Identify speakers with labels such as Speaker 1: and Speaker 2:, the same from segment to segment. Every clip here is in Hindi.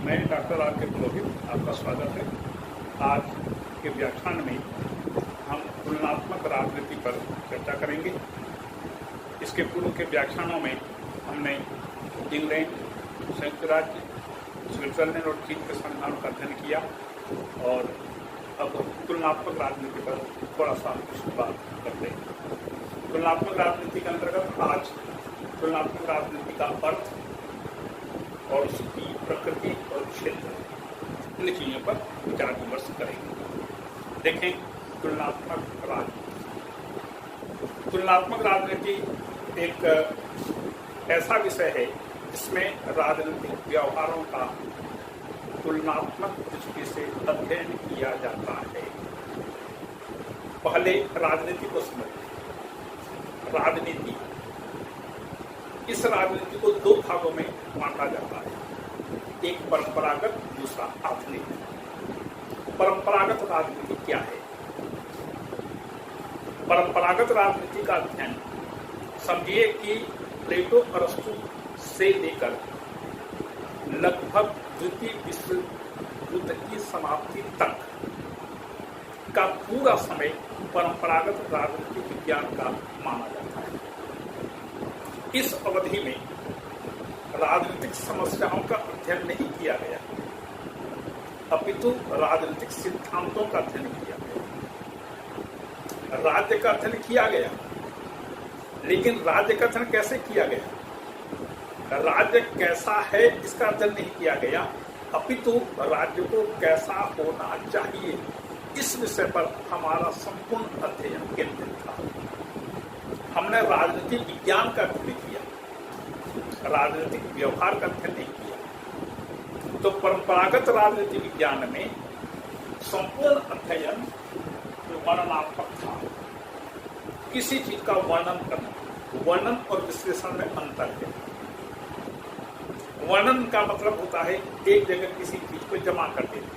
Speaker 1: मैं डॉक्टर आर के पुरोहित, आपका स्वागत है। आज के व्याख्यान में हम तुलनात्मक राजनीति पर चर्चा करेंगे। इसके पूर्व के व्याख्यानों में हमने इंग्लैंड, संयुक्त राज्य, स्विट्जरलैंड और चीन के संविधानों का अध्ययन किया और अब तुलनात्मक राजनीति पर थोड़ा सा बात करते हैं। तुलनात्मक राजनीति के अंतर्गत आज तुलनात्मक राजनीति का अर्थ और उसकी प्रकृति और क्षेत्र, इन चीजों पर विचार विमर्श करेंगे। देखें, तुलनात्मक राजनीति। तुलनात्मक राजनीति एक ऐसा विषय है जिसमें राजनीतिक व्यवहारों का तुलनात्मक दृष्टि से अध्ययन किया जाता है। पहले राजनीति को समझें। राजनीति, इस राजनीति को दो भागों में बांटा जाता है, एक परंपरागत, दूसरा आधुनिक। परंपरागत राजनीति क्या है? परंपरागत राजनीति का अध्ययन समझिए कि प्लेटो अरस्तु से लेकर लगभग द्वितीय विश्व युद्ध की समाप्ति तक का पूरा समय परंपरागत राजनीतिक विज्ञान का माना जाता है। इस अवधि में राजनीतिक समस्याओं का अध्ययन नहीं किया गया, अपितु राजनीतिक सिद्धांतों का अध्ययन किया गया। राज्य का अध्ययन किया गया, लेकिन राज्य का अध्ययन कैसे किया गया? राज्य कैसा है इसका अध्ययन नहीं किया गया, अपितु राज्य को कैसा होना चाहिए इस विषय पर हमारा संपूर्ण अध्ययन केंद्रित था। हमने राजनीतिक विज्ञान का अध्ययन किया, राजनीतिक व्यवहार का अध्ययन नहीं किया। तो परंपरागत राजनीतिक विज्ञान में संपूर्ण अध्ययन वर्णनात्मक था। किसी चीज का वर्णन करना, वर्णन और विश्लेषण में अंतर है। वर्णन का मतलब होता है एक जगह किसी चीज को जमा कर देना,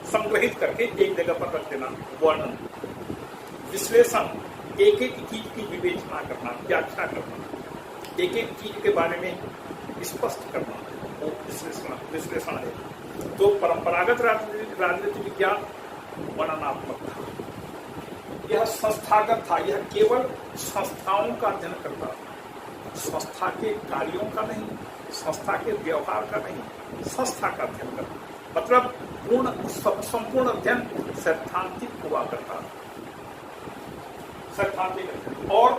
Speaker 1: संग्रहित करके एक जगह पर रख देना, वर्णन। विश्लेषण, एक एक चीज की विवेचना करना, व्याख्या करना, एक एक चीज के बारे में स्पष्ट करना, वो विश्लेषण है। तो परंपरागत राजनीतिक विज्ञान वर्णनात्मक था, यह संस्थागत था, यह केवल संस्थाओं का अध्ययन करता था, संस्था के कार्यों का नहीं, संस्था के व्यवहार का नहीं, संस्था का अध्ययन करता। मतलब संपूर्ण अध्ययन सैद्धांतिक हुआ करता था, सैद्धांतिक अध्ययन और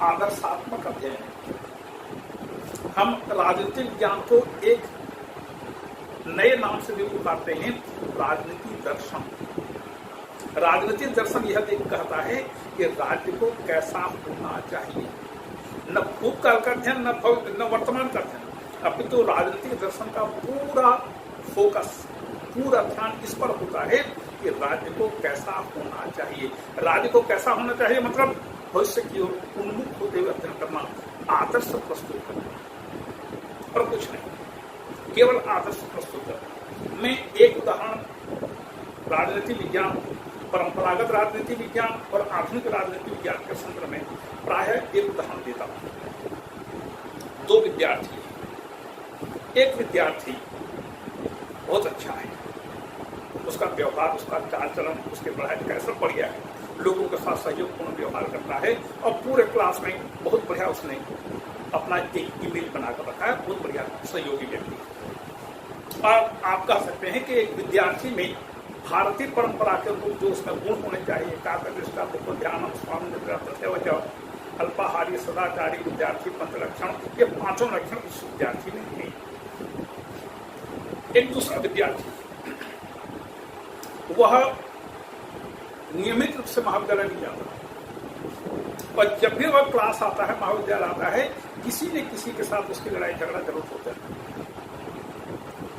Speaker 1: आदर्शात्मक अध्ययन। हम राजनीतिक विज्ञान को एक नए नाम से भी पुकारते हैं, राजनीतिक दर्शन। राजनीतिक दर्शन यह कहता है कि राज्य को कैसा होना चाहिए, न भूतकाल का अध्ययन न वर्तमान का अध्ययन, अपितु राजनीतिक दर्शन का पूरा फोकस, पूरा ध्यान इस पर होता है कि राज्य को कैसा होना चाहिए। राज्य को कैसा होना चाहिए मतलब भविष्य की ओर उन्मुख होते हुए अध्ययन करना, आदर्श प्रस्तुत करना और कुछ नहीं, केवल आदर्श प्रस्तुत करना। मैं एक उदाहरण राजनीतिक विज्ञान, परंपरागत राजनीतिक विज्ञान और आधुनिक राजनीतिक विज्ञान के संदर्भ में प्रायः एक उदाहरण देता हूं। दो विद्यार्थी, एक विद्यार्थी बहुत अच्छा है, उसका व्यवहार, उसका चाल चलन, उसके पढ़ाई कैसा बढ़िया है, लोगों के साथ सहयोगपूर्ण व्यवहार करता है और पूरे क्लास में बहुत बढ़िया उसने अपना एक इमेज बनाकर रखा है, बहुत बढ़िया सहयोगी व्यक्ति। और आप कह सकते हैं कि एक विद्यार्थी में भारतीय परंपरा के अनुरूप जो उसका गुण होने चाहिए, एकाग्रता, ध्यान, स्वामी, अल्पाहारी, सदाचारी, विद्यार्थी पंथ लक्षण, ये पांचों लक्षण उस विद्यार्थी में नहीं। एक दूसरा विद्यार्थी, वह नियमित रूप से महाविद्यालय नहीं जाता और जब भी वह क्लास आता है, महाविद्यालय आता है, किसी न किसी के साथ उसकी लड़ाई झगड़ा जरूर होता है,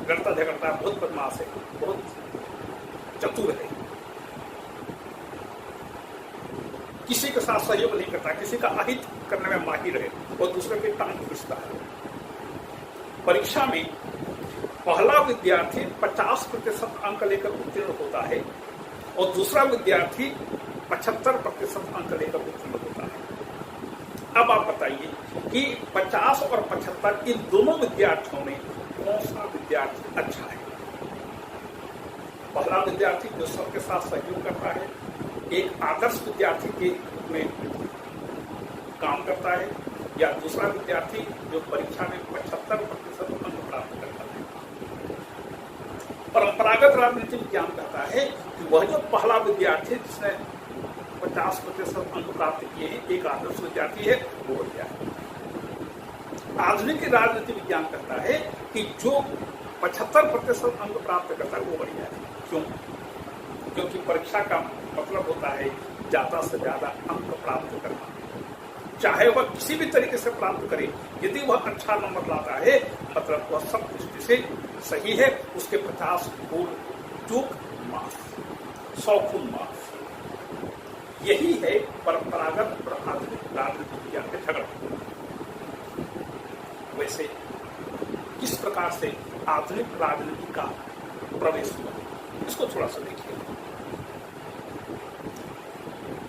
Speaker 1: लड़ता झगड़ता, बहुत बदमाश है, बहुत चतुर है, किसी के साथ सहयोग नहीं करता, किसी का अहित करने में माहिर है और दूसरे पे टांग खींचता है। परीक्षा में पहला विद्यार्थी 50% अंक लेकर उत्तीर्ण होता है और दूसरा विद्यार्थी 75% अंक लेकर उत्तीर्ण होता है। अब आप बताइए कि 50 और 75 इन दोनों विद्यार्थियों में कौन सा विद्यार्थी अच्छा है। पहला विद्यार्थी जो सबके साथ सहयोग करता है, एक आदर्श विद्यार्थी के रूप में काम करता है, या दूसरा विद्यार्थी जो परीक्षा में 75% अंक प्राप्त करता है। परंपरागत राजनीति विज्ञान कहता है कि वह जो पहला विद्यार्थी जिसने 50% अंक प्राप्त किए हैं, एक आदर्श विद्यार्थी है, वो बढ़िया है। आधुनिक राजनीति विज्ञान कहता है कि जो 75% अंक प्राप्त करता है वो बढ़िया है। क्यों? क्योंकि परीक्षा का मतलब होता है ज्यादा से ज्यादा अंक प्राप्त करना, चाहे वह किसी भी तरीके से प्राप्त करे। यदि वह अच्छा नंबर लाता है मतलब वह सब दृष्टि से सही है, उसके 50 गुण चूक माफ, 100 गुण माफ। यही है परंपरागत और आधुनिक राजनीति विज्ञान के झगड़ा। वैसे किस प्रकार से आधुनिक राजनीति का प्रवेश हुआ, इसको थोड़ा सा देखिए।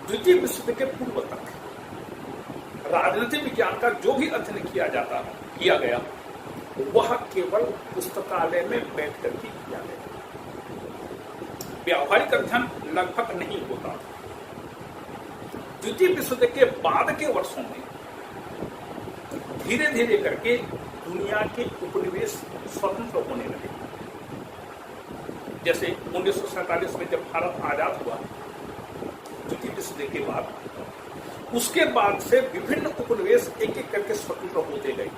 Speaker 1: द्वितीय विश्व युद्ध के पूर्व तक राजनीति विज्ञान का जो भी अध्ययन किया गया वह केवल पुस्तकालय में बैठ कर के किया गया। व्यावहारिक अध्ययन लगभग नहीं होता। द्वितीय विश्व युद्ध के बाद के वर्षों में धीरे धीरे करके दुनिया के उपनिवेश स्वतंत्र होने लगे। जैसे 1947 में जब भारत आजाद हुआ द्वितीय विश्व युद्ध के बाद, उसके बाद से विभिन्न उपनिवेश एक एक करके स्वतंत्र होते गए।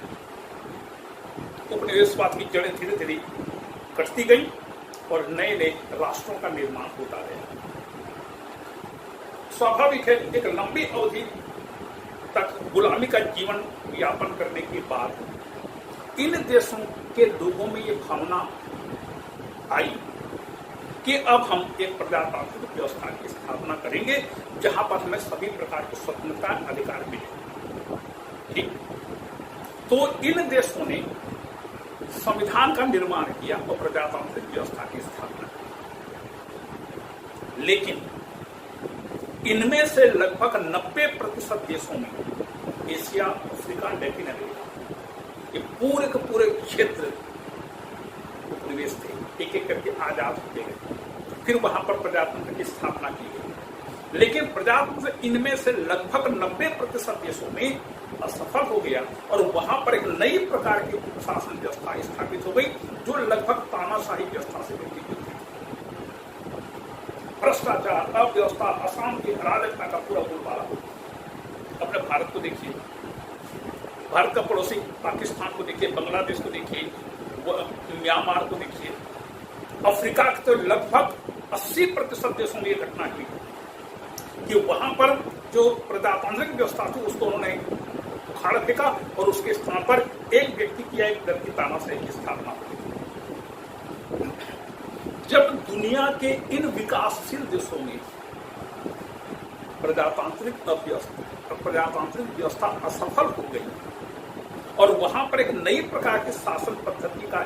Speaker 1: उपनिवेशवाद की जड़ें धीरे धीरे कटती गई और नए नए राष्ट्रों का निर्माण होता गया। स्वाभाविक है, एक लंबी अवधि तक गुलामी का जीवन यापन करने के बाद इन देशों के लोगों में ये भावना आई कि अब हम एक प्रजातांत्रिक व्यवस्था की स्थापना करेंगे जहां पर हमें सभी प्रकार की स्वतंत्रता अधिकार मिले। ठीक, तो इन देशों ने संविधान का निर्माण किया और प्रजातांत्रिक व्यवस्था की स्थापना की। लेकिन इनमें से लगभग 90% देशों में एशिया, अफ्रीका, लैटिन अमेरिका, ये पूरे के पूरे क्षेत्र उपनिवेश थे, एक एक करके आजाद होते गए। फिर वहां पर प्रजातंत्र की स्थापना की गई। लेकिन प्रजातंत्र इनमें से लगभग 90% देशों में असफल हो गया और वहां पर एक नई प्रकार की शासन व्यवस्था स्थापित हो गई जो लगभग तानाशाही व्यवस्था से मिलती थी। भ्रष्टाचार, अव्यवस्था, अशांति, अराजकता का पूरा बोलबाला। अपने भारत को देखिए, भारत का पड़ोसी पाकिस्तान को देखिए, बांग्लादेश को देखिए, म्यांमार को देखिए, अफ्रीका के तो लगभग 80% देशों में यह घटना हुई कि वहां पर जो प्रजातांत्रिक व्यवस्था थी उसको उन्होंने उखाड़ फेंका और उसके स्थान पर एक व्यक्ति की या एक दल की तानाशाही की स्थापना हुई। जब दुनिया के इन विकासशील देशों में प्रजातांत्रिक व्यवस्था असफल हो गई और वहां पर एक नई प्रकार की शासन पद्धति का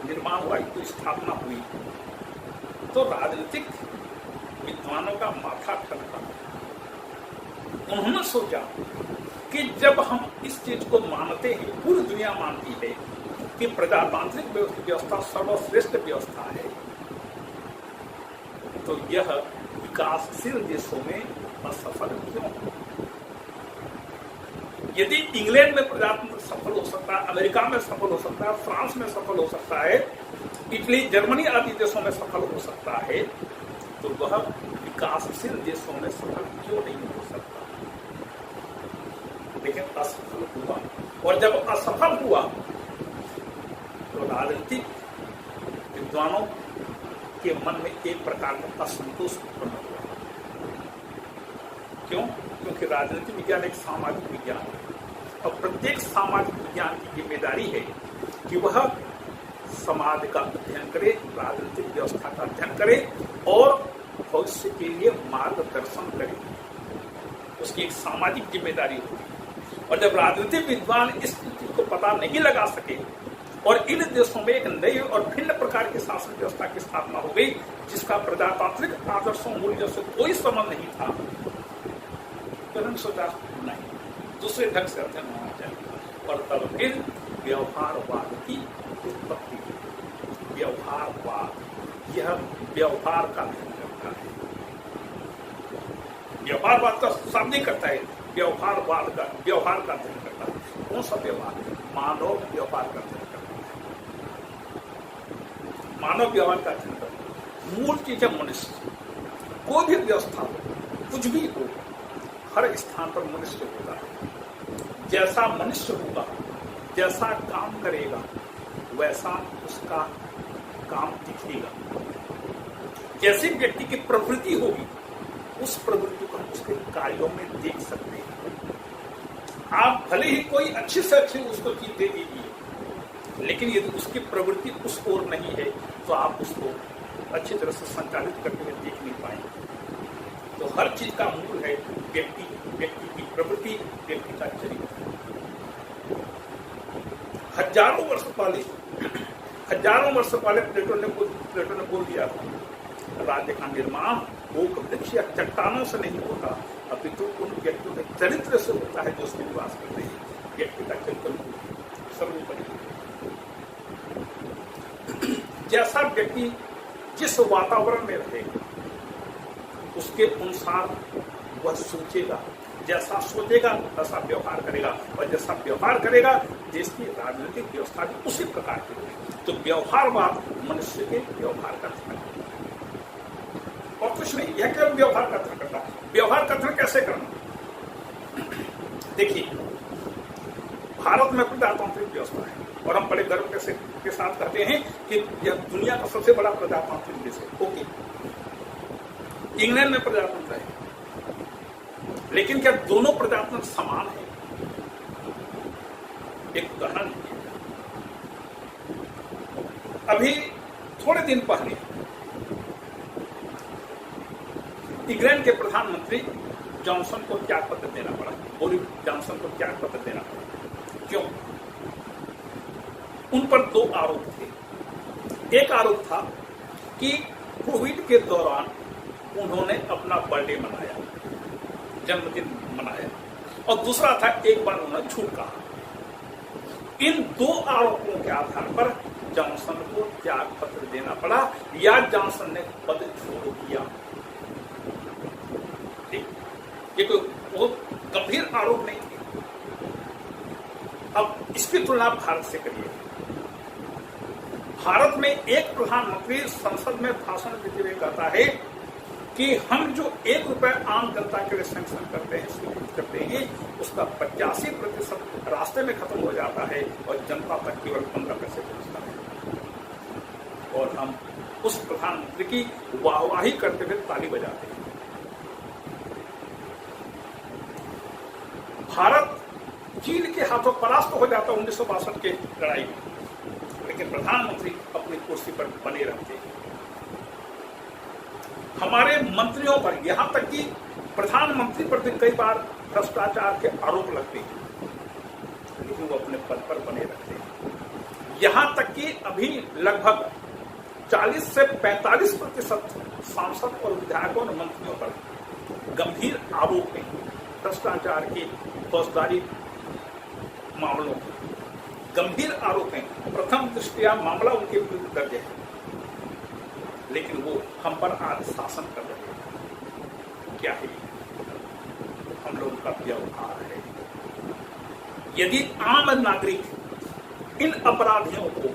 Speaker 1: निर्माण हुआ, की स्थापना हुई, तो राजनीतिक विद्वानों का माथा ठनका। उन्होंने सोचा कि जब हम इस चीज को मानते हैं, पूरी दुनिया मानती है कि प्रजातांत्रिक व्यवस्था सर्वश्रेष्ठ व्यवस्था है, तो यह विकासशील देशों में असफल क्यों? यदि इंग्लैंड में प्रजातंत्र सफल हो सकता है, अमेरिका में सफल हो सकता है, फ्रांस में सफल हो सकता है, इटली, जर्मनी आदि देशों में सफल हो सकता है, तो वह विकासशील देशों में सफल क्यों नहीं हो सकता? लेकिन असफल हुआ, और जब असफल हुआ तो राजनीतिक विद्वानों के मन में एक प्रकार का असंतोष उत्पन्न हुआ। क्यों? क्योंकि राजनीतिक विज्ञान एक सामाजिक विज्ञान है और प्रत्येक सामाजिक विज्ञान की जिम्मेदारी है कि वह समाज का अध्ययन करे, राजनीतिक व्यवस्था का अध्ययन करे और भविष्य के लिए मार्गदर्शन करे। उसकी एक सामाजिक जिम्मेदारी होती है। और जब राजनीतिक विद्वान इस चीज को पता नहीं लगा सके और इन देशों में एक नई और भिन्न प्रकार की शासन व्यवस्था की स्थापना हो गई जिसका प्रजातांत्रिक आदर्शों मूल्यों से कोई संबंध नहीं था, तो उन्होंने सोचा नहीं, दूसरे ढंग से अध्ययन होना चाहिए और तब फिर व्यवहारवाद की उत्पत्ति, व्यवहारवाद, यह व्यवहार का अध्ययन करता है। व्यवहारवाद का शाब्दिक करता है, व्यवहारवाद का व्यवहार का अध्ययन करता है। कौन सा व्यवहार? मानव व्यवहार का अध्ययन करता है। मानव व्यवहार का अध्ययन करता है। मूल चीज है मनुष्य। कोई भी व्यवस्था हो, कुछ भी हो, हर स्थान पर मनुष्य होता है। जैसा मनुष्य होगा, जैसा काम करेगा, वैसा उसका काम दिखेगा। जैसी व्यक्ति की प्रवृत्ति होगी, उस प्रवृत्ति को हम उसके कार्यों में देख सकते हैं। आप भले ही कोई अच्छी से अच्छी उसको चीज दे दीजिए, लेकिन यदि उसकी प्रवृत्ति उस ओर नहीं है तो आप उसको अच्छी तरह से संचालित करते हुए देख नहीं पाएंगे। तो हर चीज का मूल है व्यक्ति की प्रवृत्ति, व्यक्ति का चरित्र। हजारों वर्ष पहले प्लेटो ने बोल दिया था, राज्य का निर्माण ओक वृक्ष या चट्टानों से नहीं होता, अपितु उन व्यक्तियों के चरित्र से होता है जो उसमें निवास करते हैं। व्यक्ति का चरित्र सर्वोपरि। जैसा व्यक्ति जिस वातावरण में रहेगा, उसके अनुसार वह सोचेगा। जैसा सोचेगा वैसा व्यवहार करेगा, और जैसा व्यवहार करेगा देश की राजनीतिक व्यवस्था भी उसी प्रकार की होगी। तो व्यवहारवाद मनुष्य के व्यवहार का अध्ययन करता है और कुछ नहीं। यह केवल व्यवहार का अध्ययन करता है। व्यवहार का अध्ययन कैसे करना? देखिए, भारत में प्रजातांत्रिक व्यवस्था है और हम बड़े गर्व के साथ कहते हैं कि यह दुनिया का सबसे बड़ा प्रजातांत्रिक देश है। ओके, इंग्लैंड में प्रजातंत्र है, लेकिन क्या दोनों प्रजातंत्र समान है? एक उदाहरण, अभी थोड़े दिन पहले इंग्लैंड के प्रधानमंत्री जॉनसन को त्यागपत्र देना पड़ा। बोरिस जॉनसन को त्यागपत्र देना पड़ा। क्यों? उन पर दो आरोप थे। एक आरोप था कि कोविड के दौरान उन्होंने अपना बर्थडे मनाया, जन्मदिन मनाया, और दूसरा था एक बार उन्होंने झूठ कहा। इन दो आरोपों के आधार पर जॉनसन को त्याग पत्र देना पड़ा, या जॉनसन ने पद छोड़ दिया। ये कोई बहुत गंभीर आरोप नहीं थे। अब इसकी तुलना भारत से करिए। भारत में एक प्रधानमंत्री संसद में भाषण देते हुए कहता है कि हम जो ₹1 आम जनता के लिए सैंक्शन करते हैं, स्वीकृत करते हैं, उसका 85% रास्ते में खत्म हो जाता है और जनता तक केवल 15 पैसे पहुंचता है। और हम उस प्रधानमंत्री की वाहवाही करते हुए ताली बजाते हैं। भारत चीन के हाथों परास्त हो जाता 1962 के लड़ाई में, लेकिन प्रधानमंत्री अपनी कुर्सी पर बने रहते हैं। हमारे मंत्रियों पर, यहां तक कि प्रधानमंत्री पर भी कई बार भ्रष्टाचार के आरोप लगते हैं, लेकिन वो अपने पद पर बने रहते हैं। यहां तक कि अभी लगभग 40 से 45% सांसद और विधायकों और मंत्रियों पर गंभीर आरोप हैं भ्रष्टाचार की, फौजदारी मामलों के गंभीर आरोप हैं। प्रथम दृष्टया मामला उनके विरुद्ध दर्ज है, लेकिन वो हम पर आज शासन कर रहे हैं। क्या है? हम लोगों का व्यवहार है। यदि आम नागरिक इन अपराधियों को,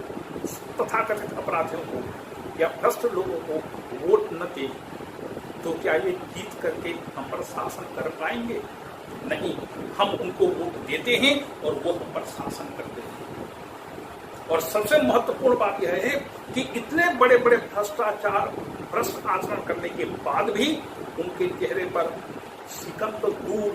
Speaker 1: तथाकथित अपराधियों को या भ्रष्ट लोगों को वोट न दे, तो क्या ये जीत करके हम पर शासन कर पाएंगे? नहीं, हम उनको वोट देते हैं और वो हम पर शासन करते हैं। और सबसे महत्वपूर्ण बात यह है कि इतने बड़े बड़े भ्रष्ट आचरण करने के बाद भी उनके चेहरे पर शिकन तो दूर,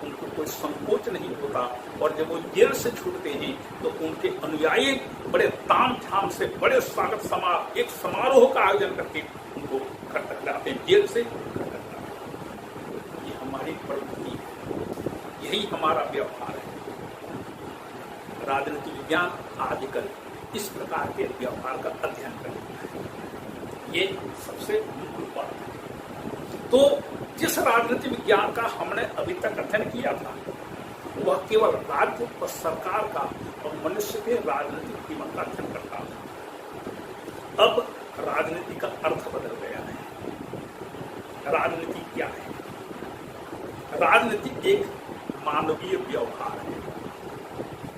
Speaker 1: उनको कोई संकोच नहीं होता। और जब वो जेल से छूटते हैं तो उनके अनुयायी बड़े ताम झाम से, बड़े स्वागत एक समारोह का आयोजन करके उनको घर तक लाते हैं, जेल से घर तक लाते हैं। ये हमारी प्रवृत्ति है, यही हमारा व्यवहार है। राजनीति विज्ञान आजकल इस प्रकार के व्यवहार का अध्ययन करता है। ये सबसे मूल बात है। तो जिस राजनीति विज्ञान का हमने अभी तक अध्ययन किया था, वह केवल राज्य और सरकार का और मनुष्य के राजनीतिक जीवन का अध्ययन करता हूं। अब राजनीति का अर्थ बदल गया है। राजनीति क्या है? राजनीति एक मानवीय व्यवहार है।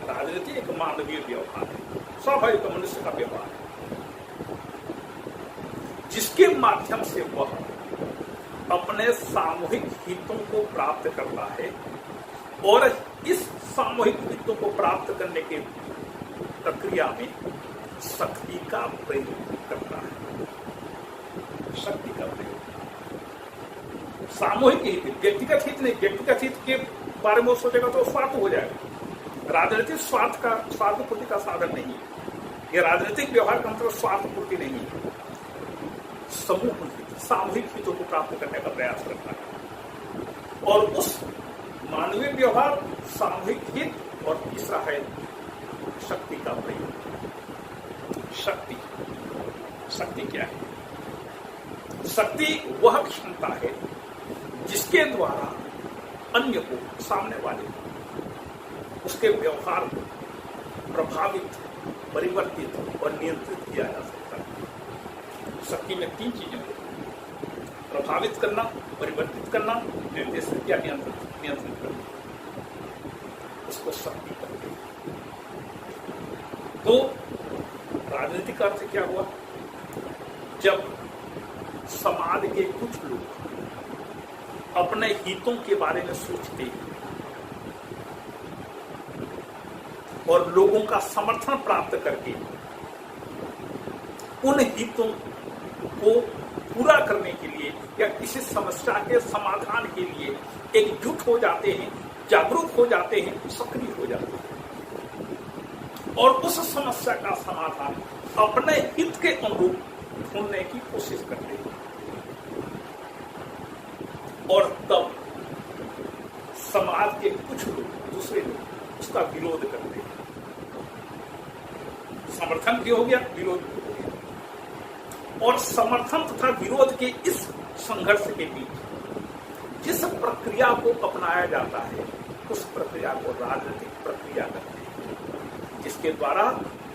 Speaker 1: राजनीति एक मानवीय व्यवहार है, स्वाभाविक मनुष्य का व्यवहार है, जिसके माध्यम से वह अपने सामूहिक हितों को प्राप्त करता है और इस सामूहिक हितों को प्राप्त करने के प्रक्रिया में शक्ति का प्रयोग करता है। शक्ति का प्रयोग, सामूहिक हित, व्यक्तिगत हित नहीं। व्यक्तिगत हित के बारे में सोचेगा तो स्वार्थ हो जाएगा। राजनीतिक स्वार्थ पूर्ति का साधन नहीं है। यह राजनीतिक व्यवहार का मतलब स्वार्थ पूर्ति नहीं है। समूह हित, सामूहिक हितों को प्राप्त करने का प्रयास करता है। और उस मानवीय व्यवहार, सामूहिक हित और तीसरा है शक्ति का प्रयोग। शक्ति, शक्ति क्या है? शक्ति वह क्षमता है जिसके द्वारा अन्य को, सामने वाले को, उसके व्यवहार को प्रभावित, परिवर्तित और नियंत्रित किया जा सकता है। शक्ति में तीन चीजें होती हैं: प्रभावित करना, परिवर्तित करना, निर्देशित या नियंत्रित करना। उसको शक्ति कहते हैं। तो राजनीतिक का अर्थ क्या हुआ? जब समाज के कुछ लोग अपने हितों के बारे में सोचते हैं और लोगों का समर्थन प्राप्त करके उन हितों को पूरा करने के लिए या किसी समस्या के समाधान के लिए एकजुट हो जाते हैं, जागरूक हो जाते हैं, सक्रिय हो जाते हैं और उस समस्या का समाधान अपने हित के अनुरूप ढूंढने की कोशिश करते हैं। और तब समाज के कुछ लोग, दूसरे लोग उसका विरोध करते हैं। समर्थन भी हो गया, विरोध भी हो गया। और समर्थन तथा विरोध के इस संघर्ष के बीच जिस प्रक्रिया को अपनाया जाता है, उस प्रक्रिया को राजनीतिक प्रक्रिया कहते हैं, जिसके द्वारा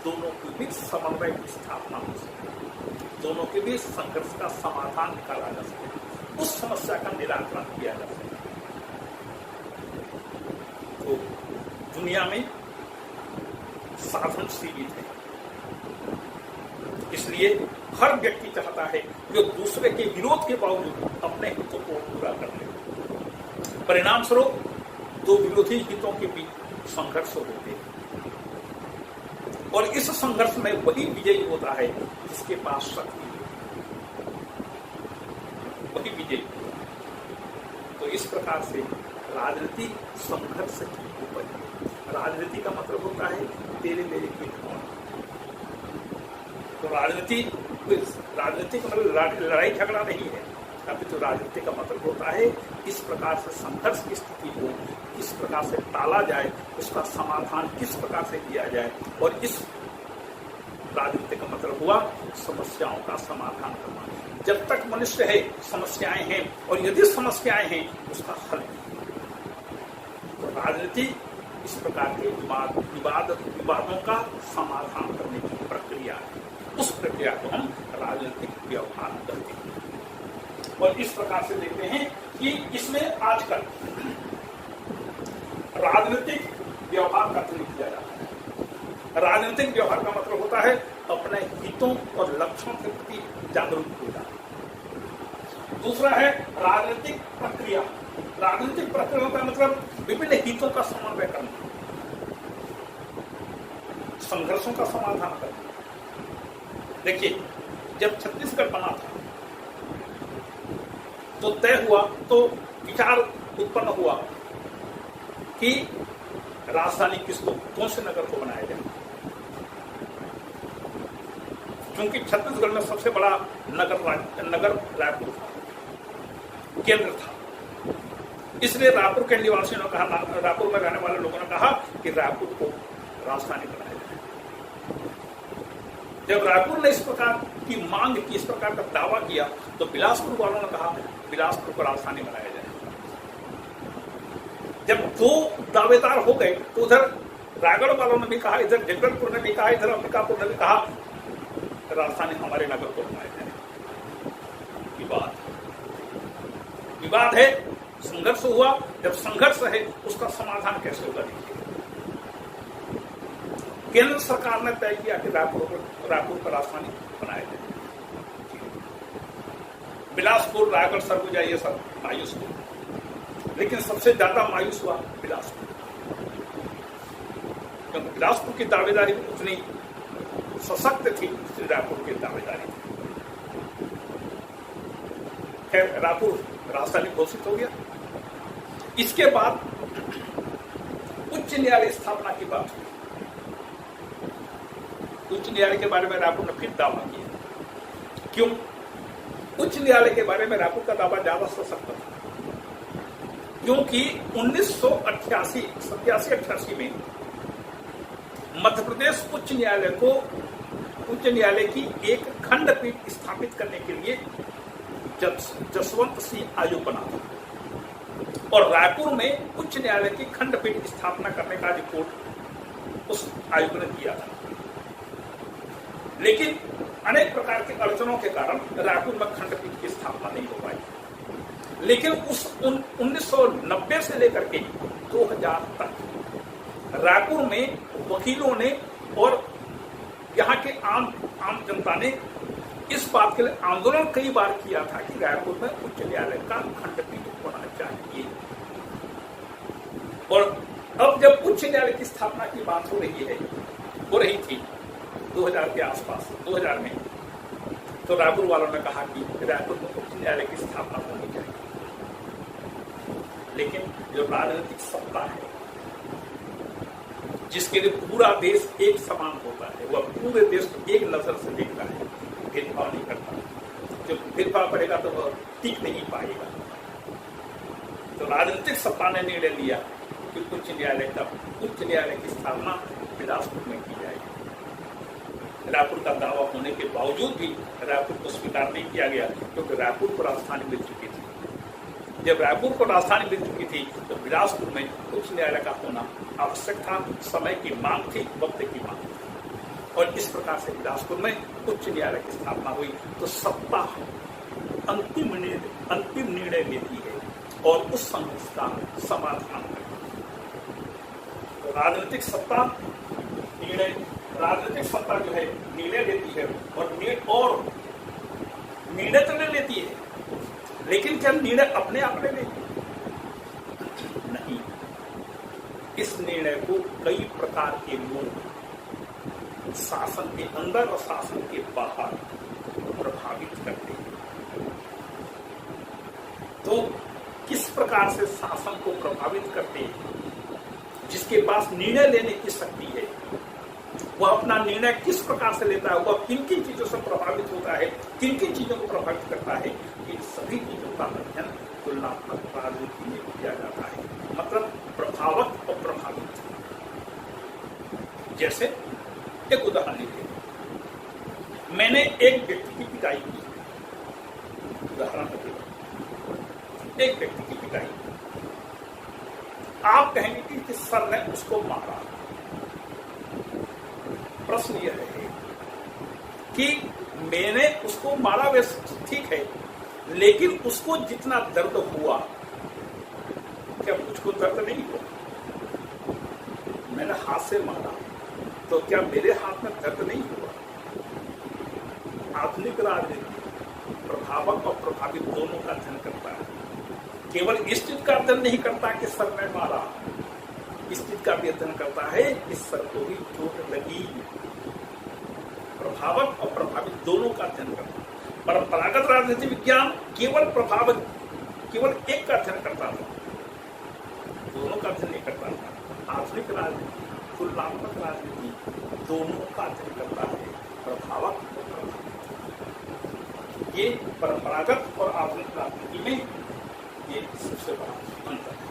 Speaker 1: दोनों के बीच समन्वय की स्थापना हो सके, दोनों के बीच संघर्ष का समाधान निकाला जा सके, उस समस्या का निराकरण किया जा सके। तो दुनिया में साधन सीमित है, इसलिए हर व्यक्ति चाहता है जो दूसरे के विरोध के बावजूद अपने हितों को पूरा कर ले। परिणाम स्वरूप दो विरोधी हितों के बीच संघर्ष होते हैं और इस संघर्ष में वही विजयी होता है जिसके पास शक्ति है, वही विजयी। तो इस प्रकार से राजनीति संघर्ष की उपज है। राजनीति का मतलब होता है तेरे मेरे की होना। तो राजनीति का मतलब लड़ाई झगड़ा नहीं है, अभी तो राजनीति का मतलब होता है इस प्रकार से संघर्ष की स्थिति को किस प्रकार से टाला जाए, उसका समाधान किस प्रकार से किया जाए। और इस राजनीति का मतलब हुआ समस्याओं का समाधान करना। जब तक मनुष्य है समस्याएं हैं, और यदि समस्याएं हैं उसका हल नहीं। तो राजनीति इस प्रकार के विवादों का समाधान करने की प्रक्रिया है। उस प्रक्रिया को हम राजनीतिक व्यवहार कहते हैं। और इस प्रकार से देखते हैं कि इसमें आजकल राजनीतिक व्यवहार का प्रयोग किया जाता है। राजनीतिक व्यवहार का मतलब होता है अपने हितों और लक्ष्यों के प्रति जागरूक हो जाना। दूसरा है राजनीतिक प्रक्रिया। राजनीतिक प्रक्रिया का मतलब विभिन्न हितों का समन्वय करना, संघर्षों का समाधान करना। देखिए, जब छत्तीसगढ़ बना था तो तय हुआ, तो विचार उत्पन्न हुआ कि राजधानी किसको, कौन से नगर को बनाया जाए। क्योंकि छत्तीसगढ़ में सबसे बड़ा नगर रायपुर था, केंद्र था। इसलिए रायपुर के निवासियों ने कहा, रायपुर में रहने वाले लोगों ने कहा कि रायपुर को राजधानी बनाया जाए। जब रायपुर ने इस प्रकार की मांग की, इस प्रकार का दावा किया, तो बिलासपुर वालों ने कहा बिलासपुर को राजधानी बनाया जाए। जब दो दावेदार हो गए तो उधर रायगढ़ वालों ने भी कहा, इधर जगदलपुर ने भी कहा, इधर अंबिकापुर ने भी कहा राजधानी हमारे नगर को बनाए जाए। विवाद है, संघर्ष हुआ। जब संघर्ष है उसका समाधान कैसे होगा? देखिए, केंद्र सरकार ने तय किया कि रायपुर को राजधानी बनाया जाए। बिलासपुर, रायगढ़, सरगुजा ये सब मायूस हुए, लेकिन सबसे ज्यादा मायूस हुआ बिलासपुर, क्योंकि बिलासपुर की दावेदारी उतनी सशक्त थी जितनी रायपुर की दावेदारी थी। खैर, रायपुर राजधानी घोषित हो गया। इसके बाद उच्च न्यायालय स्थापना की बात हुई। उच्च न्यायालय के बारे में रायपुर ने फिर दावा किया। क्यों? उच्च न्यायालय के बारे में रायपुर का दावा ज्यादा सशक्त था, क्योंकि 1987-88 में मध्य प्रदेश उच्च न्यायालय की एक खंडपीठ स्थापित करने के लिए जसवंत सिंह आयोग बना था, और रायपुर में उच्च न्यायालय की खंडपीठ स्थापना करने का रिपोर्ट उस आयोग ने दिया था। लेकिन अनेक प्रकार के अड़चनों के कारण रायपुर में खंडपीठ की स्थापना नहीं हो पाई। लेकिन उस 1990 से लेकर के 2000 तक रायपुर में वकीलों ने और यहाँ के आम जनता ने इस बात के लिए आंदोलन कई बार किया था कि रायपुर में उच्च न्यायालय का खंडपीठ होना चाहिए। और अब जब उच्च न्यायालय की स्थापना की बात हो रही थी 2000 के आसपास, 2000 में, तो रायपुर वालों ने कहा कि रायपुर में उच्च न्यायालय की स्थापना होनी चाहिए। लेकिन जो राजनीतिक सत्ता है, जिसके लिए पूरा देश एक समान होता है, वह पूरे देश को एक नजर से देखता है, भेदभाव नहीं करता। जब भेदभाव करेगा तो वह टिक नहीं पाएगा। तो राजनीतिक सत्ता ने निर्णय लिया कि उच्च न्यायालय की स्थापना बिलासपुर में की जाएगी। रायपुर का दावा होने के बावजूद भी रायपुर को स्वीकार नहीं किया गया, क्योंकि रायपुर को राजधानी मिल चुकी थी। जब रायपुर को राजधानी मिल चुकी थी तो बिलासपुर में उच्च न्यायालय का होना आवश्यक था। समय की मांग थी, वक्त की मांग थी, और इस प्रकार से बिलासपुर में उच्च न्यायालय की स्थापना हुई। तो सत्ता अंतिम निर्णय लेती है और उस संघर्ष का समाधान करती है। तो राजनीतिक सत्ता जो है निर्णय लेती है, और निर्णय तो ले लेती है, लेकिन क्या निर्णय अपने आप ले लेती नहीं। इस निर्णय को कई प्रकार के लोग शासन के अंदर और शासन के बाहर प्रभावित करते हैं। तो किस प्रकार से शासन को प्रभावित करते हैं? जिसके पास निर्णय लेने की शक्ति है, वह अपना निर्णय किस प्रकार से लेता है, वह किन किन चीजों से प्रभावित होता है, किन किन चीजों को प्रभावित करता है, इन सभी चीजों का अध्ययन तुलनात्मक राजनीति में किया जाता है। मतलब प्रभावक और प्रभावित। जैसे एक उदाहरण लीजिए, मैंने एक व्यक्ति की पिटाई की, उदाहरण एक व्यक्ति की पिटाई, आप कहेंगे कि किस सर ने उसको मारा। प्रश्न यह है कि मैंने उसको मारा, वैसे ठीक है, लेकिन उसको जितना दर्द हुआ, क्या मुझको दर्द नहीं हुआ? मैंने हाथ से मारा, तो क्या मेरे हाथ में दर्द नहीं हुआ? आधुनिक राजनीति प्रभावक और प्रभावित दोनों का अध्ययन करता है। केवल इस चीज का अध्ययन नहीं करता कि सर ने मारा, इस चीज का भी अध्ययन करता है कि सर को भी चोट लगी। प्रभावक और प्रभावित दोनों का अध्ययन करता है। परंपरागत राजनीति विज्ञान केवल एक का अध्ययन करता था, दोनों का अध्ययन नहीं करता था। आधुनिक राजनीति, तुलनात्मक राजनीति दोनों का अध्ययन करता है, प्रभावक और प्रभावित। ये परंपरागत और आधुनिक राजनीति में ये सबसे बड़ा अंतर है।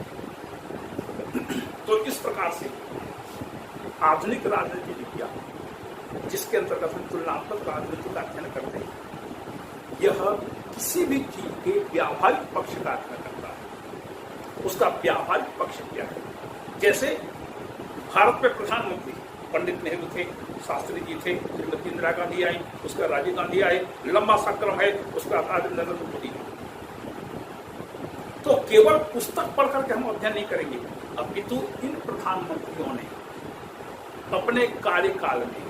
Speaker 1: तो इस प्रकार से आधुनिक राजनीति विज्ञान, जिसके अंतर्गत हम तुलनात्मक राजनीति का अध्ययन करते हैं, यह किसी भी चीज के व्यावहारिक पक्ष का अध्ययन करता है। उसका व्यावहारिक पक्ष क्या है? जैसे भारत में प्रधानमंत्री पंडित नेहरू थे, शास्त्री जी थे, श्रीमती इंदिरा गांधी आई, उसका राजीव गांधी आए, लंबा सा क्रम है, उसका नरेंद्र मोदी। तो केवल पुस्तक पढ़ करके हम अध्ययन नहीं करेंगे, अपितु इन प्रधानमंत्रियों ने अपने कार्यकाल में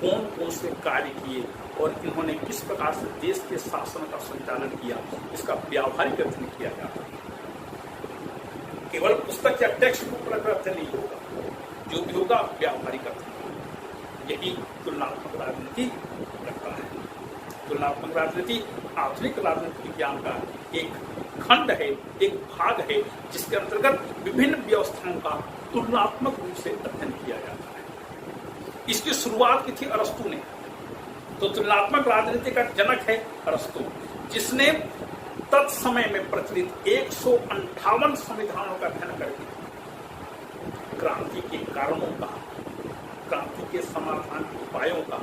Speaker 1: कौन कौन से कार्य किए और इन्होंने किस प्रकार से देश के शासन का संचालन किया, इसका व्यावहारिक अध्ययन किया जाता है। केवल पुस्तक या टेक्स्ट बुक पढ़कर अध्ययन नहीं होगा, जो भी होगा व्यावहारिक अध्ययन। यही तुलनात्मक राजनीति करता है। तुलनात्मक राजनीति आधुनिक राजनीतिक विज्ञान का एक खंड है, एक भाग है, जिसके अंतर्गत विभिन्न व्यवस्थाओं का तुलनात्मक रूप से अध्ययन किया जाता है। इसकी शुरुआत की थी अरस्तु ने। तो तुलनात्मक राजनीति का जनक है अरस्तु, जिसने तत्समय में प्रचलित 158 संविधानों का अध्ययन करके क्रांति के कारणों का, क्रांति के समाधान के उपायों का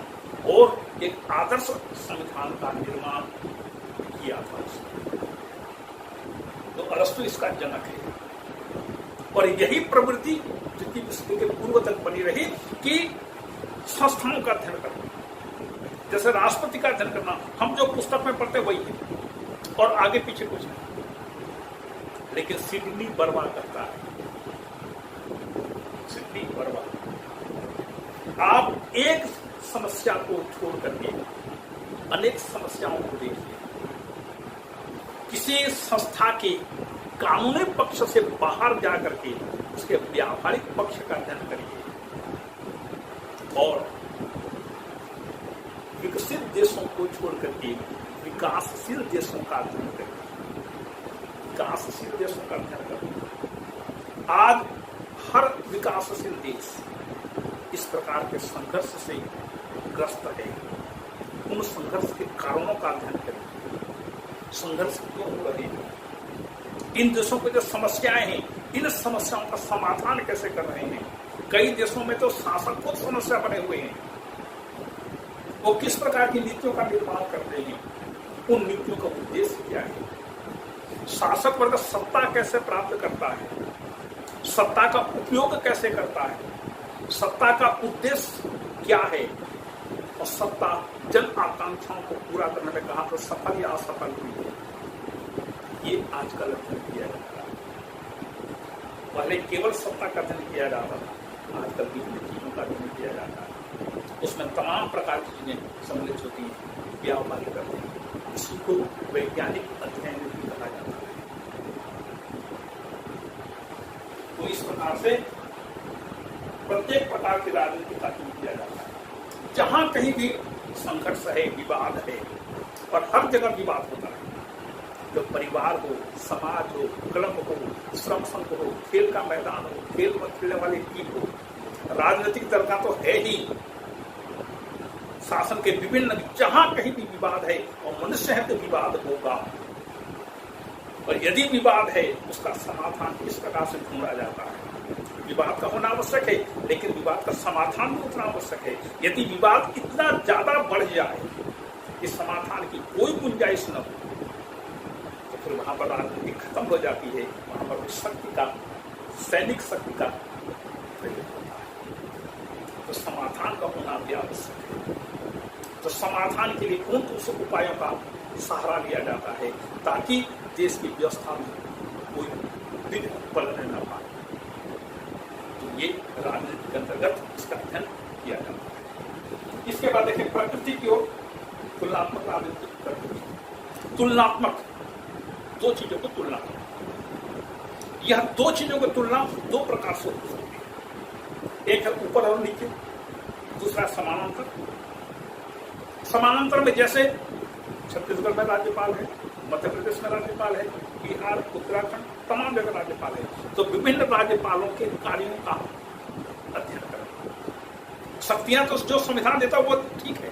Speaker 1: और एक आदर्श संविधान का निर्माण किया था। तो अरस्तु इसका जनक है और यही प्रवृत्ति द्वितीय विश्व के पूर्व तक बनी रही कि संस्थाओं का अध्ययन करना, जैसे राष्ट्रपति का अध्ययन करना, हम जो पुस्तक में पढ़ते वही है और आगे पीछे कुछ नहीं। लेकिन सिडनी बर्मा करता है, सिडनी बर्मा। आप एक समस्या को छोड़ करके अनेक समस्याओं को देखिए। किसी संस्था के कानूनी पक्ष से बाहर जाकर के उसके व्यावहारिक पक्ष का अध्ययन करिए और विकसित देशों को छोड़ करके विकासशील देशों का अध्ययन करिए। विकासशील देशों का अध्ययन करिए। आज हर विकासशील देश इस प्रकार के संघर्ष से ग्रस्त है। उन संघर्ष के कारणों का अध्ययन करिए। संघर्ष क्यों हो रहे हैं, इन देशों की जो समस्याएं हैं, इन समस्याओं का समाधान कैसे कर रहे हैं। कई देशों में तो शासक खुद समस्या बने हुए हैं। वो किस प्रकार की नीतियों का निर्माण करते हैं, उन नीतियों का उद्देश्य क्या है, शासक वर्ग सत्ता कैसे प्राप्त करता है, सत्ता का उपयोग कैसे करता है, सत्ता का उद्देश्य क्या है और सत्ता जन आकांक्षाओं को पूरा करने में कहां पर सफल या असफल हुई है। ये आजकल अध्ययन किया जाता है। पहले केवल सत्ता का अध्ययन किया जाता था, आजकल विभिन्न चीजों का अध्ययन किया जाता है। उसमें तमाम प्रकार की चीजें सम्मिलित होती हैं, व्यावहारिक करते हैं। इसी को वैज्ञानिक अध्ययन भी कहा जाता है। तो इस प्रकार से प्रत्येक प्रकार की राजनीति का अध्ययन किया जाता है। जहां कहीं भी संघर्ष है, विवाद है, और हर जगह विवाद होता है, जो परिवार हो, समाज हो, क्लब हो, श्रम संघ हो, खेल का मैदान हो, खेल में खेलने वाली टीम हो, राजनीतिक दल का तो है ही, शासन के विभिन्न, जहां कहीं भी विवाद है और मनुष्य है तो विवाद होगा। और यदि विवाद है उसका समाधान इस प्रकार से ढूंढा जाता है। विवाद का होना आवश्यक है, लेकिन विवाद का समाधान भी उतना आवश्यक है। यदि विवाद इतना ज्यादा बढ़ जाए कि समाधान की कोई गुंजाइश न हो, तो फिर वहां पर राजनीति खत्म हो जाती है। वहां पर शक्ति का, सैनिक शक्ति का प्रयोग होता है। तो समाधान का होना भी आवश्यक है। तो समाधान के लिए कौन कौन से उपायों का सहारा लिया जाता है, ताकि देश की व्यवस्था में कोई विघ्न पड़ने न पाए। तो ये राजनीति के अंतर्गत इसका अध्ययन किया जाता है। इसके बाद देखें प्रकृति की ओर, तुलनात्मक राजनीति की प्रकृति। तुलनात्मक, दो चीजों को तुलना करना। यह दो चीजों की तुलना दो प्रकार से हो सकती है। एक है ऊपर और नीचे, दूसरा समानांतर। समानांतर में जैसे छत्तीसगढ़ में राज्यपाल है, मध्य प्रदेश में राज्यपाल है, बिहार, उत्तराखंड, तमाम जगह राज्यपाल है। तो विभिन्न राज्यपालों के कार्यों का अध्ययन करें। शक्तियां तो जो संविधान देता है वो ठीक है,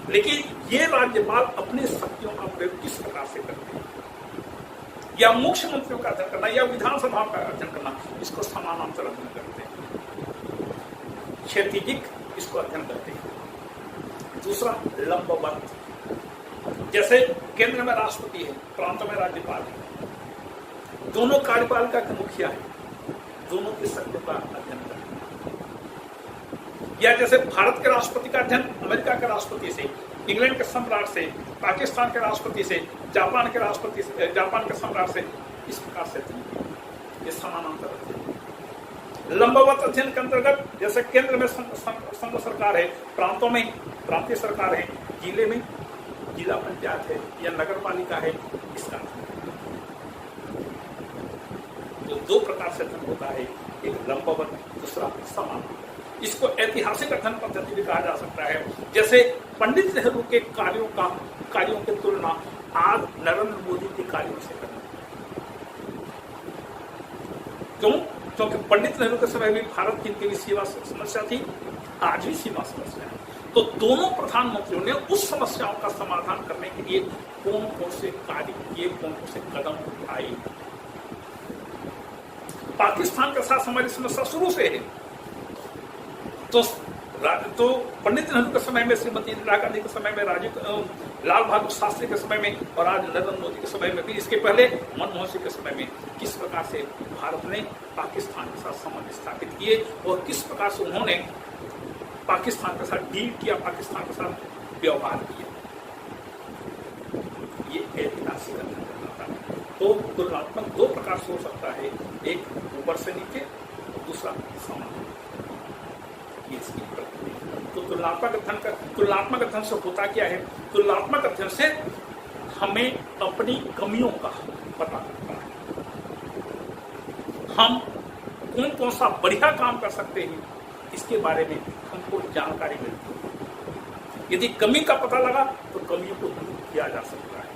Speaker 1: लेकिन ये राज्यपाल अपनी शक्तियों का प्रयोग किस प्रकार से करते हैं, या मुख्यमंत्रियों का अध्ययन करना या विधानसभा का अध्ययन करना, इसको समानांतर अध्ययन करते हैं। क्षैतिजिक इसको अध्ययन करते हैं। दूसरा लंबवत, जैसे केंद्र में राष्ट्रपति है, प्रांत में राज्यपाल है, दोनों कार्यपालिका के मुखिया है, दोनों की शक्ति का अध्ययन करें। या जैसे भारत के राष्ट्रपति का अध्ययन अमेरिका के राष्ट्रपति से, इंग्लैंड के सम्राट से, पाकिस्तान के राष्ट्रपति से, जापान के राष्ट्रपति से, जापान के सम्राट से, इस प्रकार से ये समानांतर अध्ययन। लंबवत अध्ययन के अंतर्गत जैसे केंद्र में संघ सरकार है, प्रांतों में प्रांतीय सरकार है, जिले में जिला पंचायत है या नगर पालिका है, इसका तो दो प्रकार से अध्ययन होता है, एक लंबवत, दूसरा समानांतर। इसको ऐतिहासिक अध्ययन पद्धति भी कहा जा सकता है। जैसे पंडित नेहरू के कार्यों की तुलना आज नरेंद्र मोदी के कार्यों से करना। क्यों? क्योंकि पंडित नेहरू के समय में भारत की इनकी भी सीमा समस्या थी, आज भी सीमा समस्या है। तो दोनों प्रधानमंत्रियों ने उस समस्याओं का समाधान करने के लिए कौन कौन से कार्य किए, कौन कौन से कदम उठाए। पाकिस्तान के साथ हमारी समस्या शुरू से है। तो पंडित नेहरू के समय में, श्रीमती इंदिरा गांधी के समय में, लाल बहादुर शास्त्री के समय में और आज नरेंद्र मोदी के समय में भी, इसके पहले मनमोहन सिंह के समय में किस प्रकार से भारत ने पाकिस्तान के साथ संबंध स्थापित किए और किस प्रकार से उन्होंने पाकिस्तान के साथ डील किया, पाकिस्तान के साथ व्यवहार किया। ये ऐतिहासिक अध्ययन कहलाता है। तो तुलनात्मक दो प्रकार से हो सकता है, एक ऊपर से नीचे, दूसरा समानांतर। तो तुलनात्मक अध्ययन से होता क्या है? तुलनात्मक अध्ययन से हमें अपनी कमियों का पता लगता है, हम कौन कौन सा बढ़िया काम कर सकते हैं, इसके बारे में हमको जानकारी मिलती है। यदि कमी का पता लगा तो कमियों को दूर किया जा सकता है,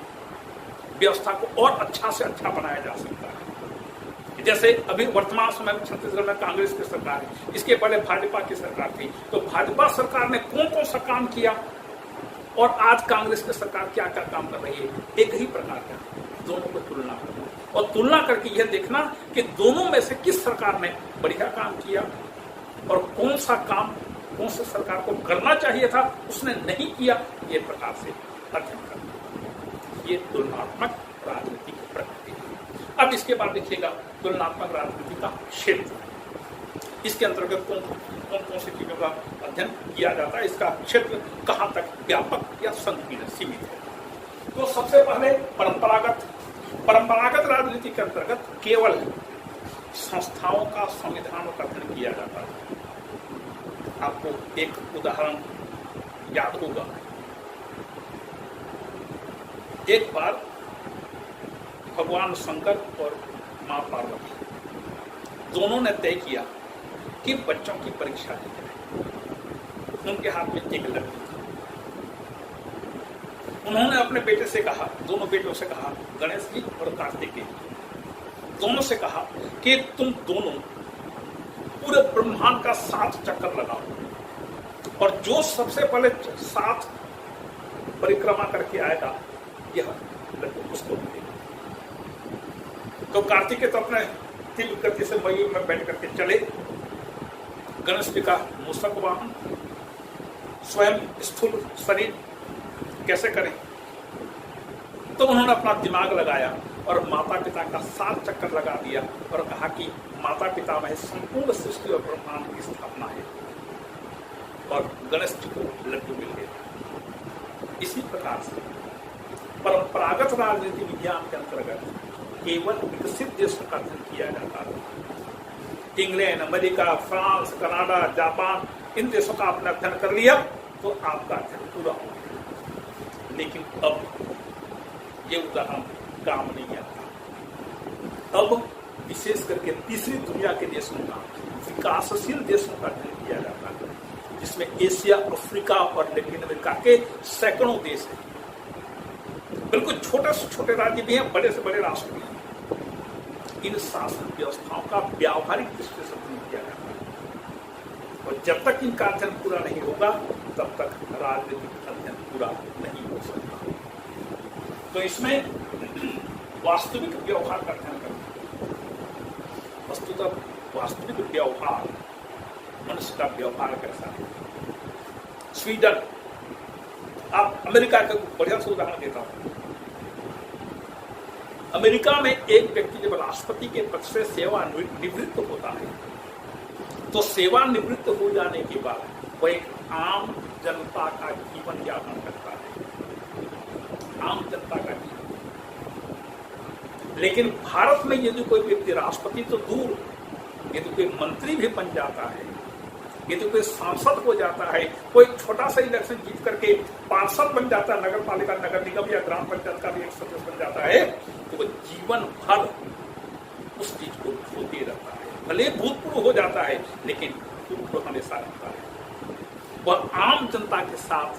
Speaker 1: व्यवस्था को और अच्छा से अच्छा बनाया जा सकता है। जैसे अभी वर्तमान समय में छत्तीसगढ़ में कांग्रेस की सरकार है, इसके पहले भाजपा की सरकार थी। तो भाजपा सरकार ने कौन कौन सा काम किया और आज कांग्रेस की सरकार क्या क्या काम कर रही है, एक ही प्रकार का, दोनों को तुलना करना और तुलना करके यह देखना कि दोनों में से किस सरकार ने बढ़िया काम किया और कौन सा काम कौन सी सरकार को करना चाहिए था उसने नहीं किया। ये प्रकार से अध्ययन करना, ये तुलनात्मक राजनीति की प्रकृति है। अब इसके बाद देखिएगा तुलनात्मक राजनीति का क्षेत्र, इसके अंतर्गत कौन कौन सी चीजों का अध्ययन किया जाता है, इसका क्षेत्र कहाँ तक व्यापक या संकीर्ण सीमित है। तो सबसे पहले परंपरागत राजनीति के अंतर्गत केवल संस्थाओं का, संविधानों का अध्ययन किया जाता है। आपको एक उदाहरण याद होगा, एक बार भगवान शंकर और मां पार्वती दोनों ने तय किया कि बच्चों की परीक्षा ली जाए। उनके हाथ में एक लड़की थी। उन्होंने अपने बेटे से कहा, दोनों बेटों से कहा, गणेश जी और कार्तिकेय जी, दोनों से कहा कि तुम दोनों पूरे ब्रह्मांड का 7 चक्कर लगाओ और जो सबसे पहले 7 परिक्रमा करके आएगा यह लड्डू उसको मिलेगा। तो कार्तिकेय तो अपने तीव्र गति से मयूर में बैठ करके चले, गणेश जी का मूषक वाहन, स्वयं स्थूल शरीर कैसे करें। तो उन्होंने अपना दिमाग लगाया और माता पिता का 7 चक्कर लगा दिया और कहा कि माता पिता में संपूर्ण सृष्टि और ब्रह्मांड की स्थापना है और गणेश जी को लड्डू मिल गया। इसी प्रकार से परंपरागत राजनीति विज्ञान के अंतर्गत केवल विकसित देशों का अध्ययन किया जाता है। England, America, France, Canada, Japan, इन देशों का आपने अध्ययन कर लिया तो आपका अध्ययन पूरा हो गया। लेकिन अब ये उदाहरण काम नहीं आता। अब विशेष करके तीसरी दुनिया के देशों का, विकासशील देशों का अध्ययन किया जाता है, जिसमें एशिया, अफ्रीका और लैटिन अमेरिका के सैकड़ों देश हैं। बिल्कुल छोटे से छोटे राज्य भी हैं, बड़े से बड़े राष्ट्र भी हैं। इन शासन व्यवस्थाओं का व्यावहारिक दृष्टि से अध्ययन किया जाता है और जब तक इनका अध्ययन पूरा नहीं होगा तब तक राजनीतिक अध्ययन पूरा नहीं हो सकता। तो इसमें वास्तविक व्यवहार का अध्ययन करना, वस्तुतः वास्तविक व्यवहार, मनुष्य का व्यवहार कैसा है। स्वीडन, आप अमेरिका का बढ़िया से उदाहरण देता हूं। अमेरिका में एक व्यक्ति जब राष्ट्रपति के पद से सेवानिवृत्त होता है तो सेवानिवृत्त हो जाने के बाद वह एक आम जनता का जीवन यापन करता है, आम जनता का जीवन। लेकिन भारत में यदि कोई व्यक्ति राष्ट्रपति तो दूर, यदि कोई मंत्री भी बन जाता है, यदि कोई सांसद हो जाता है, कोई छोटा सा इलेक्शन जीत करके पार्षद बन जाता है, नगर पालिका, नगर निगम या ग्राम पंचायत का भी एक सदस्य बन जाता है, तो वह जीवन भर उस चीज को ढोते रहता है। भले भूतपूर्व हो जाता है लेकिन भूतपूर्व हमेशा रहता है। वह आम जनता के साथ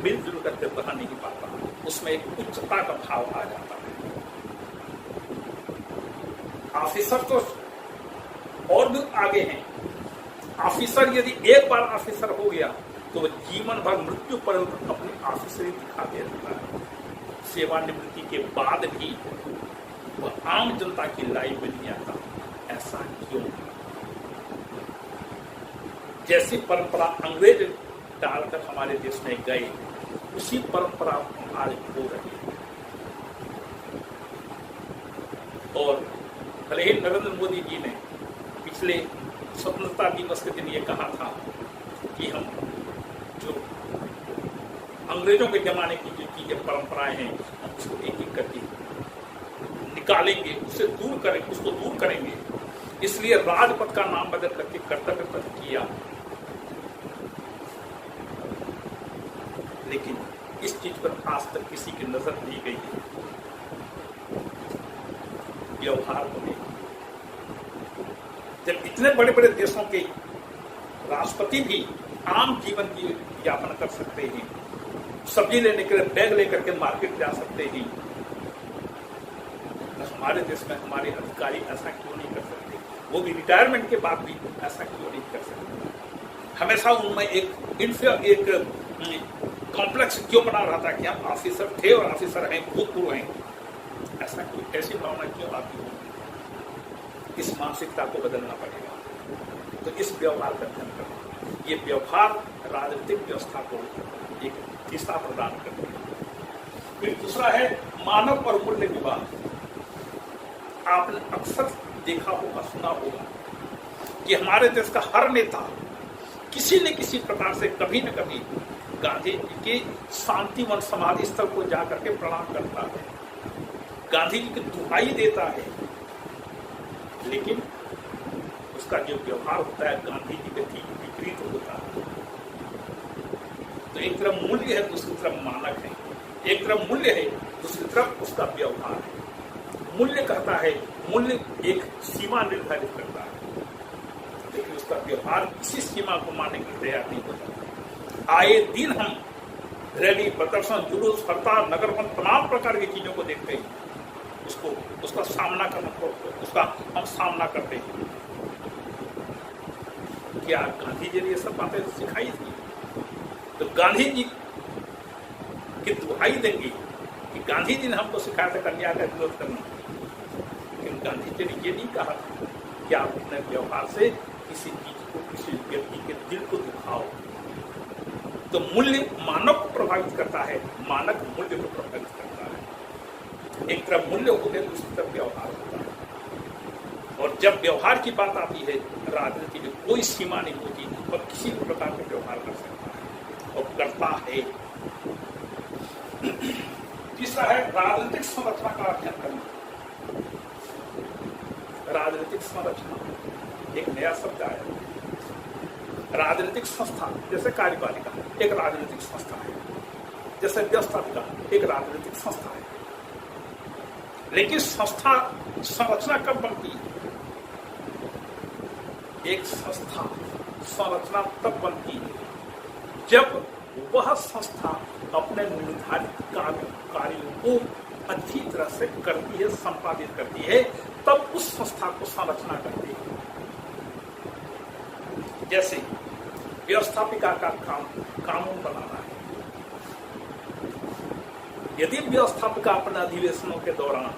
Speaker 1: मिलजुल करके बह नहीं पाता, उसमें एक उच्चता का भाव आ जाता है। ऑफिसर तो और भी आगे हैं। ऑफिसर यदि एक बार ऑफिसर हो गया तो वह जीवन भर मृत्यु पर्यंत अपनी ऑफिसरी दिखाते रहता है। सेवानिवृत्ति के बाद भी वह आम जनता की लाइफ में नहीं आता। ऐसा क्यों? जैसी परंपरा अंग्रेज डालकर हमारे देश में गए, उसी परंपरा को आज हो रही है। और भले ही नरेंद्र मोदी जी ने पिछले स्वतंत्रता दिवस के दिन ये कहा था कि हम जो अंग्रेजों के जमाने की जो चीजें परंपराएं हैं हम उसको एक एक करके निकालेंगे, उससे दूर करेंगे, उसको दूर करेंगे। इसलिए राजपथ का नाम बदल करके कर्तव्य पथ किया। लेकिन इस चीज पर आज तक किसी की नजर नहीं गई है। व्यवहार को लेकर जब इतने बड़े बड़े देशों के राष्ट्रपति भी आम जीवन की यापन कर सकते हैं, सब्जी लेने के लिए बैग लेकर के मार्केट जा सकते हैं, तो हमारे देश में हमारे अधिकारी ऐसा क्यों नहीं कर सकते? वो भी रिटायरमेंट के बाद भी ऐसा क्यों नहीं कर सकते? हमेशा उनमें एक कॉम्प्लेक्स क्यों बना रहा था कि हम ऑफिसर थे और ऑफिसर हैं, भूतपूर्व हैं? ऐसा क्यों, ऐसी भावना क्यों आती है? इस मानसिकता को बदलना पड़ेगा। तो इस व्यवहार का अध्ययन करना, ये व्यवहार राजनीतिक व्यवस्था को एक दिशा प्रदान करता है। फिर दूसरा है मानव और मूल्य विवाद। आपने अक्सर देखा होगा, सुना होगा कि हमारे देश का हर नेता किसी न किसी प्रकार से कभी न कभी गांधी जी के शांतिवन समाधि स्थल को जाकर के प्रणाम करता है, गांधी जी की दुहाई देता है, लेकिन उसका जो व्यवहार होता है गांधी जी के ठीक विपरीत होता है। तो एक तरफ मूल्य है, दूसरी तरफ मानक है। एक तरफ मूल्य है, दूसरी तरफ उसका व्यवहार है। मूल्य कहता है, मूल्य एक सीमा निर्धारित करता है, लेकिन उसका व्यवहार इसी सीमा को मानने के लिए तैयार नहीं होता। आए दिन हम रैली, प्रदर्शन, जुलूस, हड़ताल, नगर बंद, तमाम प्रकार की चीजों को देखते हैं, उसका सामना करना, उसका हम सामना करते हैं। क्या गांधी जी ने ये सब बातें सिखाई थी? तो गांधी जी की दुहाई देंगे कि गांधी जी ने हमको सिखाया था कन्या का विरोध करना, लेकिन गांधी जी ने ये नहीं कहा था कि आप अपने व्यवहार से किसी चीज को, किसी व्यक्ति के दिल को दुखाओ। तो मूल्य मानव को प्रभावित करता है, मानक मूल्य को प्रभावित करता है। एक तरफ मूल्य होते हैं, दूसरी तरफ व्यवहार होता है। और जब व्यवहार की बात आती है, राजनीति में कोई सीमा नहीं होती और किसी भी प्रकार का व्यवहार कर सकता है और करता है। तीसरा है राजनीतिक संरचना का अध्ययन करना। राजनीतिक संरचना एक नया शब्द आया। राजनीतिक संस्था जैसे कार्यपालिका एक राजनीतिक संस्था है, जैसे व्यवस्थापिका एक राजनीतिक संस्था है। लेकिन संस्था संरचना कब बनती है? एक संस्था संरचना तब बनती है जब वह संस्था अपने निर्धारित कार्यों को अच्छी तरह से करती है, संपादित करती है, तब उस संस्था को संरचना करती है। जैसे व्यवस्थापिका का काम कानून बनाना है। यदि व्यवस्थापिका अपने अधिवेशनों के दौरान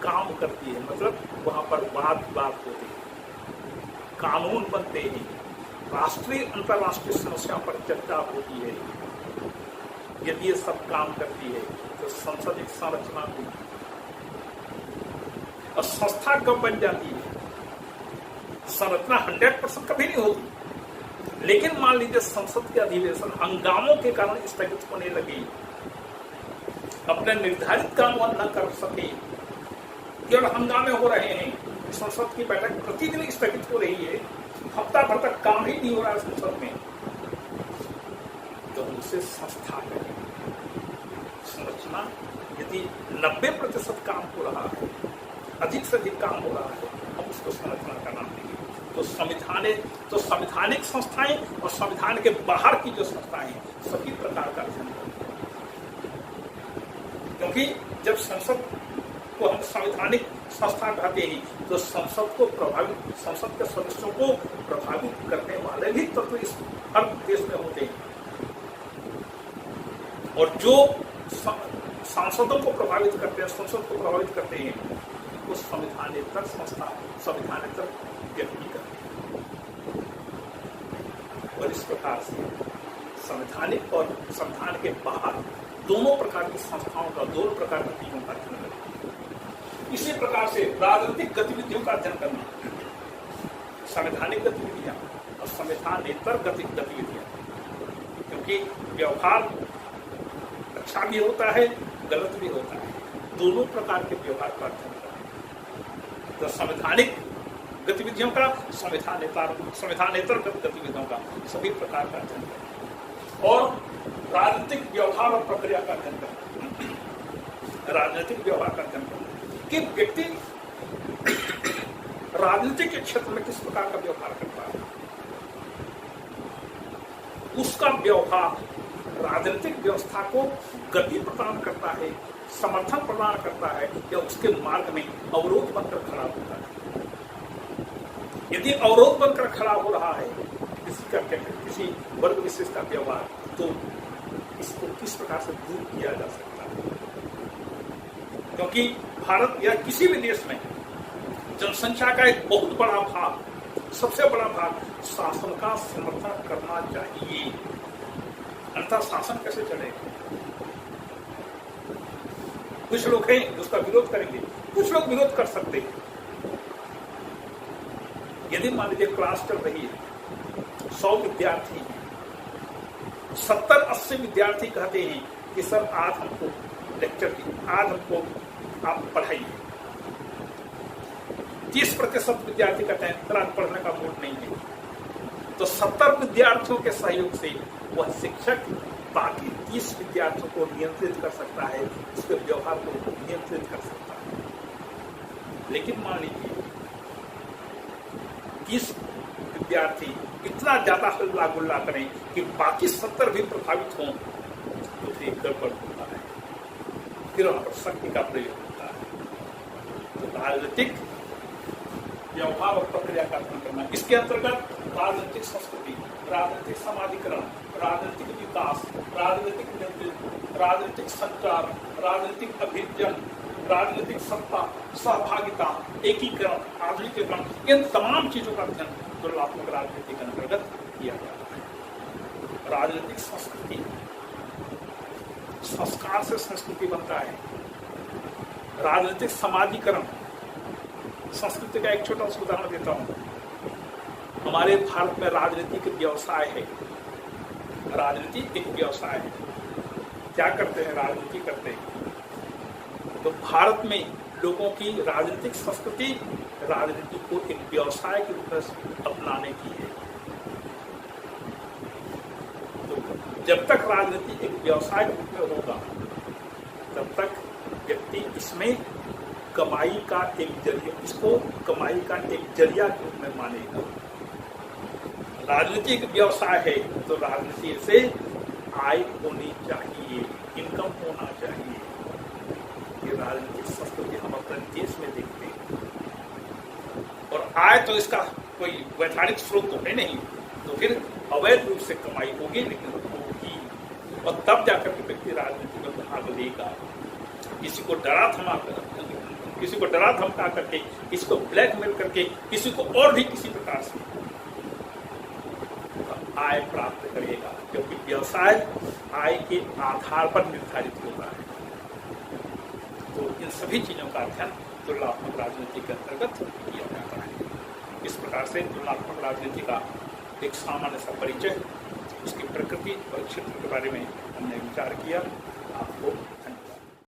Speaker 1: काम करती है, मतलब वहां पर वाद विवाद होते हैं, कानून बनते हैं, राष्ट्रीय अंतर्राष्ट्रीय समस्याओं पर चर्चा होती है, यदि ये सब काम करती है तो संसद एक संरचना हुई और संस्था कब बन जाती है? संरचना 100% कभी नहीं होती, लेकिन मान लीजिए संसद के अधिवेशन हंगामों के कारण स्थगित होने लगे, अपने निर्धारित काम न कर सके, केवल हंगामे हो रहे हैं, संसद की बैठक प्रतिदिन स्थगित हो रही है, हफ्ता भर तक काम ही नहीं हो रहा है संसद में, तो उसे संस्था करें। संरचना यदि 90% काम हो रहा है, अधिक से अधिक काम हो रहा है, हम उसको संरचना का नाम देंगे। तो संवैधानिक संस्थाएं और संविधान के बाहर की जो संस्थाएं हैं सभी प्रकार का अध्ययन करते हैं, क्योंकि जब संसद को हम संवैधानिक संस्था कहते हैं तो संसद के सदस्यों को प्रभावित करने वाले भी तत्व इस हर देश में होते हैं, और जो सांसदों को प्रभावित करते हैं, संसद को प्रभावित करते हैं, वो संविधानेतर संस्था, संविधानेतर व्यक्ति करते हैं। और इस प्रकार से संवैधानिक और संविधान के बाहर दोनों प्रकार की संस्थाओं का, दोनों प्रकार की चीजों का अध्ययन करना। इसी प्रकार से राजनीतिक गतिविधियों का अध्ययन करना, संवैधानिक गतिविधियां और संविधानेतर गतिविधियां, क्योंकि व्यवहार अच्छा भी होता है, गलत भी होता है, दोनों प्रकार के व्यवहार का अध्ययन करना। तो संवैधानिक गतिविधियों का, संविधानेतर गतिविधियों का, सभी प्रकार का अध्ययन करना। और राजनीतिक व्यवहार और प्रक्रिया का अध्ययन करना, राजनीतिक व्यवहार का अध्ययन करना कि व्यक्ति राजनीति के क्षेत्र में किस प्रकार का व्यवहार करता है, उसका व्यवहार राजनीतिक व्यवस्था को गति प्रदान करता है, समर्थन प्रदान करता है, या उसके मार्ग में अवरोध बनकर खड़ा होता है। यदि अवरोध बनकर खड़ा हो रहा है किसी वर्ग विशेष का व्यवहार, तो इसको किस प्रकार से दूर किया जा सकता है? क्योंकि भारत या किसी भी देश में जनसंख्या का एक बहुत बड़ा भाग, सबसे बड़ा भाग शासन का समर्थन करना चाहिए, अन्यथा शासन कैसे चलेगा? कुछ लोग हैं उसका विरोध करेंगे, कुछ लोग विरोध कर सकते हैं। यदि मान लीजिए क्लास चल रही है, 100 विद्यार्थी, 70-80 विद्यार्थी कहते हैं कि सर आज हमको लेक्चर दी, आज हमको आप पढ़ाइए। 30% विद्यार्थी कहते हैं सर आज पढ़ने का मूड नहीं है, तो 70 विद्यार्थियों के सहयोग से वह शिक्षक बाकी 30 विद्यार्थियों को नियंत्रित कर सकता है, उसके व्यवहार को नियंत्रित कर सकता है। लेकिन मान लीजिए 30 विद्यार्थी इतना ज्यादा हल्ला गुल्ला करें कि बाकी 70 भी प्रभावित हों, तो फिर गड़बड़ होता है, फिर वहां पर शक्ति का प्रयोग होता है। तो राजनीतिक व्यवहार और प्रक्रिया का अध्ययन करना, इसके अंतर्गत राजनीतिक संस्कृति, राजनीतिक समाजीकरण, राजनीतिक विकास, राजनीतिक नेतृत्व, राजनीतिक संचार, राजनीतिक अभिजन, राजनीतिक सत्ता, सहभागिता, एकीकरण, आधुनिकीकरण, इन तमाम चीजों का अध्ययन तुलनात्मक राजनीति के अंतर्गत किया जाता है। राजनीतिक संस्कृति, संस्कार से संस्कृति बनता है। राजनीतिक समाजीकरण, संस्कृति का एक छोटा सा उदाहरण देता हूं। हमारे भारत में राजनीति एक व्यवसाय है, राजनीति एक व्यवसाय है। क्या करते हैं? राजनीति करते हैं। तो भारत में लोगों की राजनीतिक संस्कृति राजनीति को एक व्यवसाय के रूप में अपनाने की है। तो जब तक राजनीति एक व्यवसाय के रूप में होगा, तब तक व्यक्ति इसमें कमाई का एक जरिया, इसको कमाई का एक जरिया के रूप में मानेगा। राजनीति एक व्यवसाय है तो राजनीति से आय होनी चाहिए, इनकम होना चाहिए। ये राजनीतिक संस्कृति हम अपने देश में देखते हैं। और आय तो इसका कोई वैधानिक स्रोत तो है नहीं, तो फिर अवैध रूप से कमाई होगी, लेकिन होगी। और तब जाकर के व्यक्ति राजनीति में भाग लेगा। किसी को डरा धमका करके, किसी को ब्लैकमेल करके, किसी को और भी किसी प्रकार से आय प्राप्त करेगा, क्योंकि व्यवसाय आय के आधार पर निर्धारित होता है। तो इन सभी चीजों का अध्ययन तुलनात्मक राजनीति के अंतर्गत किया जाता है। इस प्रकार से तुलनात्मक राजनीति का एक सामान्य सा परिचय, उसकी प्रकृति और क्षेत्र के बारे में हमने विचार किया। आपको धन्यवाद।